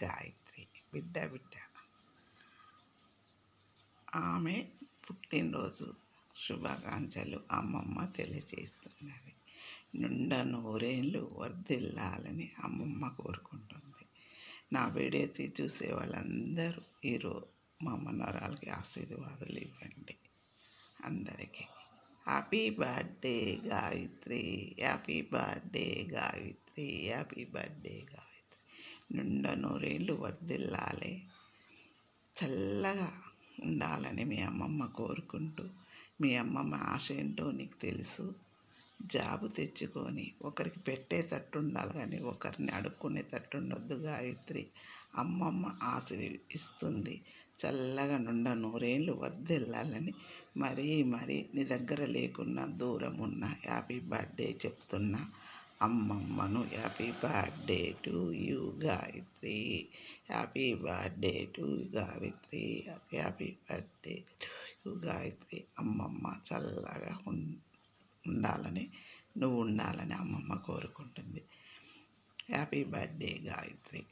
గాయత్రి బిడ్డ ఆమె పుట్టినరోజు శుభాకాంక్షలు అమ్మమ్మ తెలియజేస్తున్నది. నిండా నూరేళ్ళు వర్ధిల్లాలని అమ్మమ్మ కోరుకుంటుంది. నా వీడియో చూసే వాళ్ళందరూ ఈరోజు మా మనవరాలకి ఆశీర్వాదాలు ఇవ్వండి. అందరికీ happy birthday Gayatri, happy birthday Gayatri, happy birthday Gayatri. నిండా నూరేళ్ళు వర్ధిల్లాలి, చల్లగా ఉండాలని మీ అమ్మమ్మ కోరుకుంటూ, మీ అమ్మమ్మ ఆశ ఏంటో నీకు తెలుసు. జాబు తెచ్చుకొని ఒకరికి పెట్టేటట్టు ఉండాలి కానీ ఒకరిని అడుక్కునేటట్టు ఉండొద్దు గాయత్రి. అమ్మమ్మ ఆశీర్వదిస్తుంది. చల్లగా నిండా నూరేళ్ళు వర్ధిల్లాలని మరీ నీ దగ్గర లేకున్నా దూరం ఉన్న హ్యాపీ బర్త్డే చెప్తున్నా అమ్మమ్మను. Happy birthday to you Gayatri, happy birthday to Gayatri, happy birthday to you Gayatri. అమ్మమ్మ చల్లగా ఉండాలని, నువ్వు ఉండాలని అమ్మమ్మ కోరుకుంటుంది. Happy birthday Gayatri.